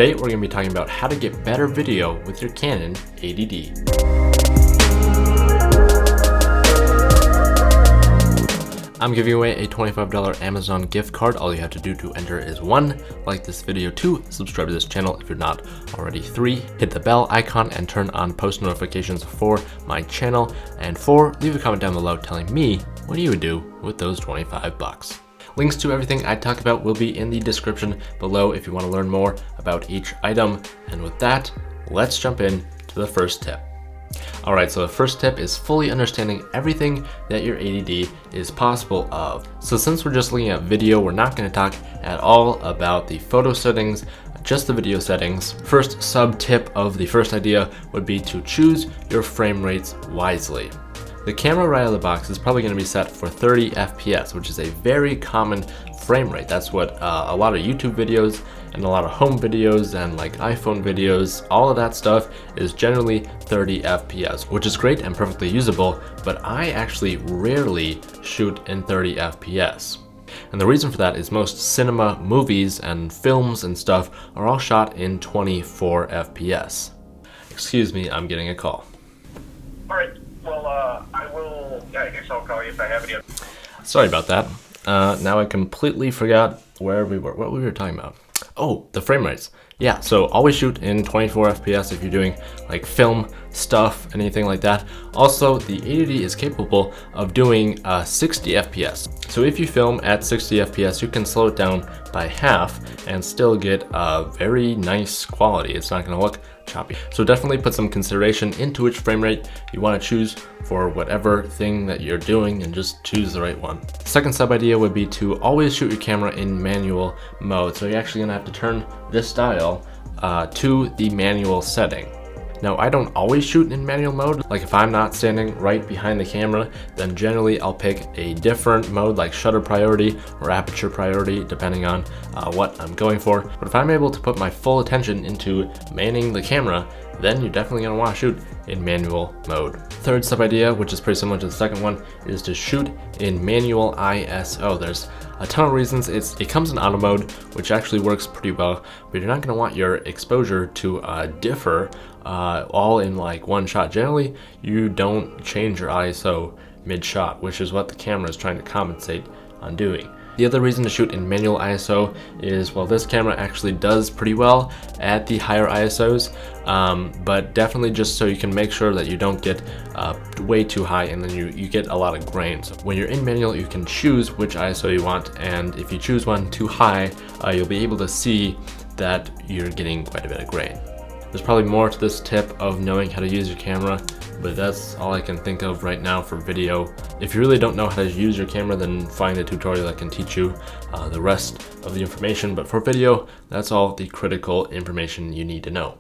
Today we're going to be talking about how to get better video with your Canon 80D. I'm giving away a $25 Amazon gift card. All you have to do to enter is 1, like this video, 2, subscribe to this channel if you're not already, 3, hit the bell icon and turn on post notifications for my channel, and 4, leave a comment down below telling me what you would do with those 25 bucks. Links to everything I talk about will be in the description below if you want to learn more about each item. And with that, let's jump in to the first tip. Alright, so the first tip is fully understanding everything that your 80D is possible of. So since we're just looking at video, we're not going to talk at all about the photo settings, just the video settings. First sub tip of the first idea would be to choose your frame rates wisely. The camera right out of the box is probably going to be set for 30 FPS, which is a very common frame rate. That's what a lot of YouTube videos and a lot of home videos and like iPhone videos, all of that stuff is generally 30 FPS, which is great and perfectly usable, but I actually rarely shoot in 30 FPS. And the reason for that is most cinema movies and films and stuff are all shot in 24 FPS. Excuse me, I'm getting a call. All right. Well, I guess I'll call you if I have any. Sorry about that. Now I completely forgot where we were, what we were talking about. Oh, the frame rates. Yeah, so always shoot in 24 FPS if you're doing like film stuff, anything like that. Also, the 80D is capable of doing 60 FPS. So if you film at 60 FPS, you can slow it down by half and still get a very nice quality. It's not gonna look choppy. So definitely put some consideration into which frame rate you want to choose for whatever thing that you're doing and just choose the right one. Second sub idea would be to always shoot your camera in manual mode. So you're actually gonna have to turn this dial to the manual setting. Now, I don't always shoot in manual mode. Like if I'm not standing right behind the camera, then generally I'll pick a different mode like shutter priority or aperture priority, depending on what I'm going for. But if I'm able to put my full attention into manning the camera, then you're definitely gonna wanna shoot in manual mode. Third sub idea, which is pretty similar to the second one, is to shoot in manual ISO. There's a ton of reasons. It comes in auto mode, which actually works pretty well, but you're not gonna want your exposure to differ all in like one shot. Generally, you don't change your ISO mid-shot, which is what the camera is trying to compensate on doing. The other reason to shoot in manual ISO is, well, this camera actually does pretty well at the higher ISOs, but definitely just so you can make sure that you don't get way too high and then you get a lot of grain. So when you're in manual, you can choose which ISO you want, and if you choose one too high, you'll be able to see that you're getting quite a bit of grain. There's probably more to this tip of knowing how to use your camera, but that's all I can think of right now for video. If you really don't know how to use your camera, then find a tutorial that can teach you the rest of the information. But for video, that's all the critical information you need to know.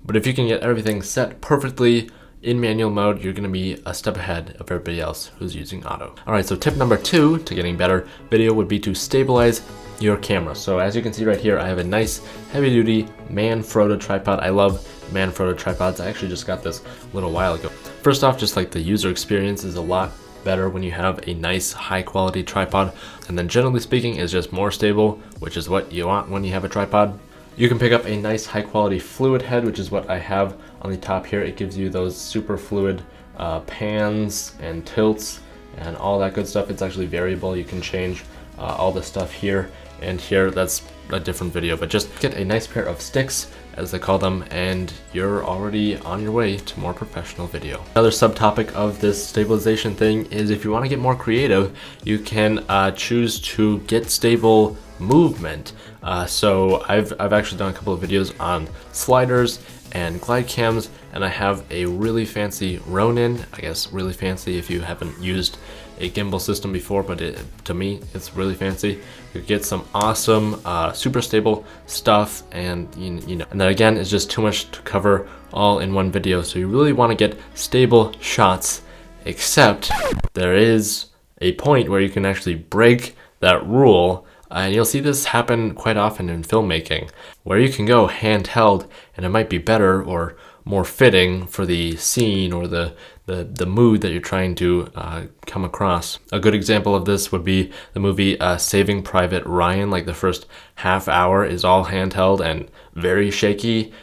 But if you can get everything set perfectly in manual mode, you're gonna be a step ahead of everybody else who's using auto. All right, so tip number 2 to getting better video would be to stabilize your camera. So as you can see right here, I have a nice heavy duty Manfrotto tripod. I love Manfrotto tripods. I actually just got this a little while ago. First off, just like the user experience is a lot better when you have a nice high quality tripod. And then generally speaking, is just more stable, which is what you want when you have a tripod. You can pick up a nice high quality fluid head, which is what I have on the top here. It gives you those super fluid pans and tilts and all that good stuff. It's actually variable. You can change all the stuff here and here. That's a different video, but just get a nice pair of sticks, as they call them, and you're already on your way to more professional video. Another subtopic of this stabilization thing is if you want to get more creative, you can choose to get stable movement. So I've actually done a couple of videos on sliders and glide cams, and I have a really fancy Ronin. I guess really fancy if you haven't used a gimbal system before, but to me it's really fancy. You get some awesome super stable stuff, and you know, and that again is just too much to cover all in one video. So you really want to get stable shots, except there is a point where you can actually break that rule. And you'll see this happen quite often in filmmaking, where you can go handheld and it might be better or more fitting for the scene or the mood that you're trying to come across. A good example of this would be the movie Saving Private Ryan. Like the first half hour is all handheld and very shaky,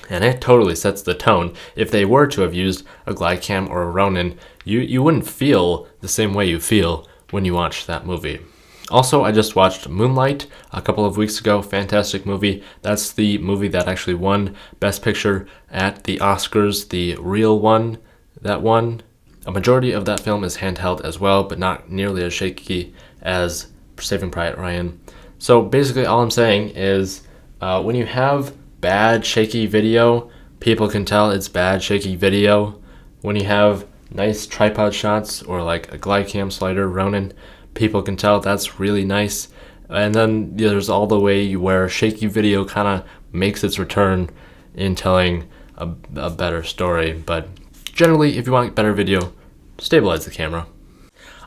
and it totally sets the tone. If they were to have used a Glidecam or a Ronin, you wouldn't feel the same way you feel when you watch that movie. Also, I just watched Moonlight a couple of weeks ago. Fantastic movie. That's the movie that actually won Best Picture at the Oscars, the real one that won. A majority of that film is handheld as well, but not nearly as shaky as Saving Private Ryan. So basically all I'm saying is when you have bad shaky video, people can tell it's bad shaky video. When you have nice tripod shots or like a Glidecam slider, Ronin, people can tell that's really nice. And then there's all the way where shaky video kind of makes its return in telling a better story. But generally, if you want better video, stabilize the camera.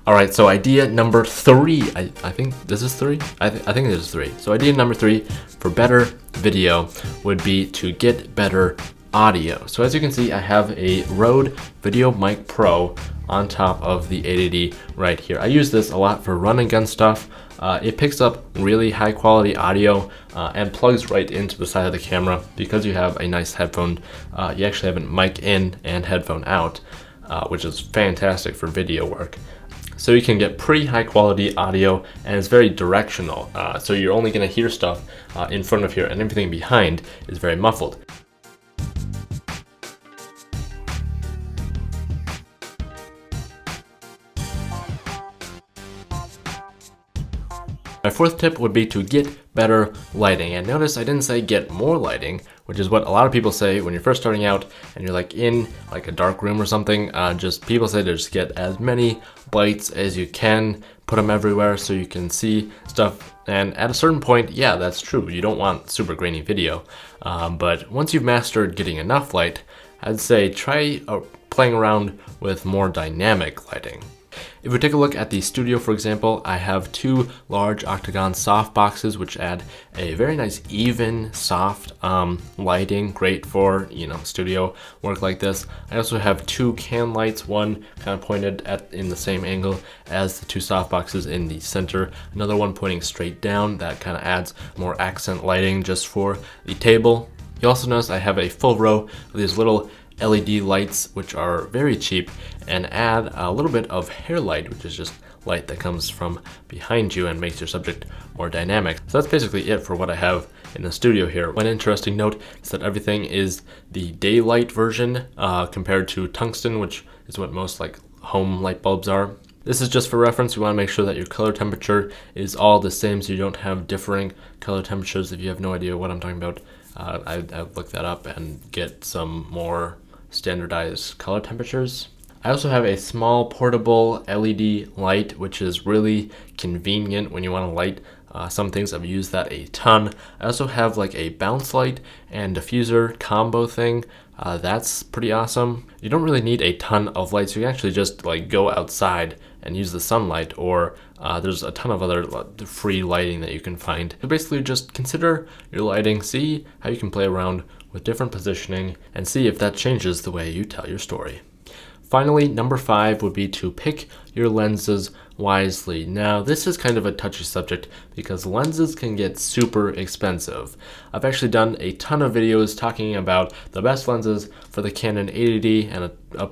Alright, so idea number 3. I think this is 3? I think this is 3. So idea number 3 for better video would be to get better audio. So as you can see, I have a Rode Video Mic Pro on top of the 880 right here. I use this a lot for run and gun stuff. It picks up really high quality audio and plugs right into the side of the camera. Because you have a nice headphone, you actually have a mic in and headphone out, which is fantastic for video work. So you can get pretty high quality audio, and it's very directional. So you're only going to hear stuff in front of you, and everything behind is very muffled. My fourth tip would be to get better lighting. And notice I didn't say get more lighting, which is what a lot of people say when you're first starting out and you're like in like a dark room or something. Just people say to just get as many lights as you can, put them everywhere so you can see stuff. And at a certain point, yeah, that's true. You don't want super grainy video. But once you've mastered getting enough light, I'd say try playing around with more dynamic lighting. If we take a look at the studio, for example, I have 2 large octagon soft boxes which add a very nice even soft lighting, great for studio work like this. I also have 2 can lights, one kind of pointed in the same angle as the 2 soft boxes in the center, another one pointing straight down. That kind of adds more accent lighting just for the table. You also notice I have a full row of these little LED lights, which are very cheap and add a little bit of hair light, which is just light that comes from behind you and makes your subject more dynamic. So that's basically it for what I have in the studio here. One interesting note is that everything is the daylight version compared to tungsten, which is what most like home light bulbs are. This is just for reference. You want to make sure that your color temperature is all the same so you don't have differing color temperatures. If you have no idea what I'm talking about, I'd look that up and get some more standardized color temperatures. I also have a small portable LED light, which is really convenient when you want to light some things. I've used that a ton. I also have like a bounce light and diffuser combo thing. That's pretty awesome. You don't really need a ton of lights. You can actually just like go outside and use the sunlight, or there's a ton of other free lighting that you can find. So basically just consider your lighting, see how you can play around with different positioning, and see if that changes the way you tell your story. Finally, number 5 would be to pick your lenses wisely. Now, this is kind of a touchy subject because lenses can get super expensive. I've actually done a ton of videos talking about the best lenses for the Canon 880 and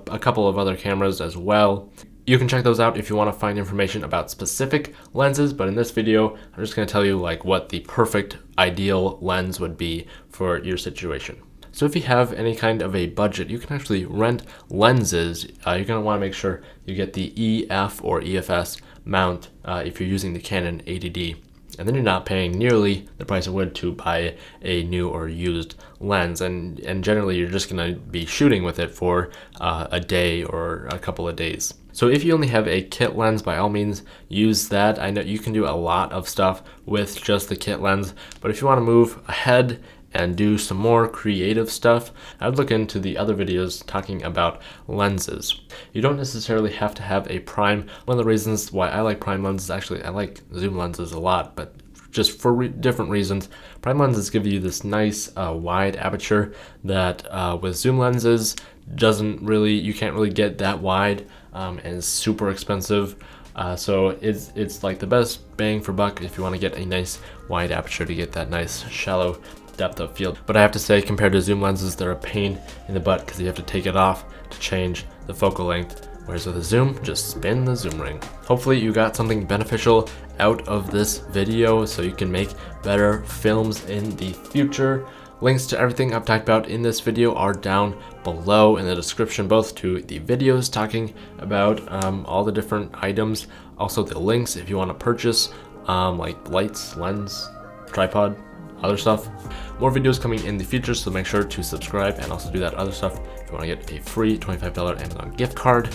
a couple of other cameras as well. You can check those out if you want to find information about specific lenses, but in this video, I'm just going to tell you like what the perfect ideal lens would be for your situation. So if you have any kind of a budget, you can actually rent lenses. You're going to want to make sure you get the EF or EFS mount if you're using the Canon 80D. And then you're not paying nearly the price it would to buy a new or used lens. And generally, you're just going to be shooting with it for a day or a couple of days. So if you only have a kit lens, by all means, use that. I know you can do a lot of stuff with just the kit lens. But if you want to move ahead and do some more creative stuff, I'd look into the other videos talking about lenses. You don't necessarily have to have a prime. One of the reasons why I like prime lenses, actually I like zoom lenses a lot, but just for different reasons. Prime lenses give you this nice wide aperture that with zoom lenses you can't really get that wide, and it's super expensive. So it's like the best bang for buck if you want to get a nice wide aperture to get that nice shallow depth of field. But I have to say, compared to zoom lenses, they're a pain in the butt because you have to take it off to change the focal length. Whereas with a zoom, just spin the zoom ring. Hopefully you got something beneficial out of this video so you can make better films in the future. Links to everything I've talked about in this video are down below in the description, both to the videos talking about all the different items, also the links if you want to purchase like lights, lens, tripod, other stuff. More videos coming in the future, so make sure to subscribe and also do that other stuff if you want to get a free $25 Amazon gift card.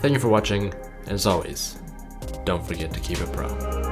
Thank you for watching, and as always, don't forget to keep it pro.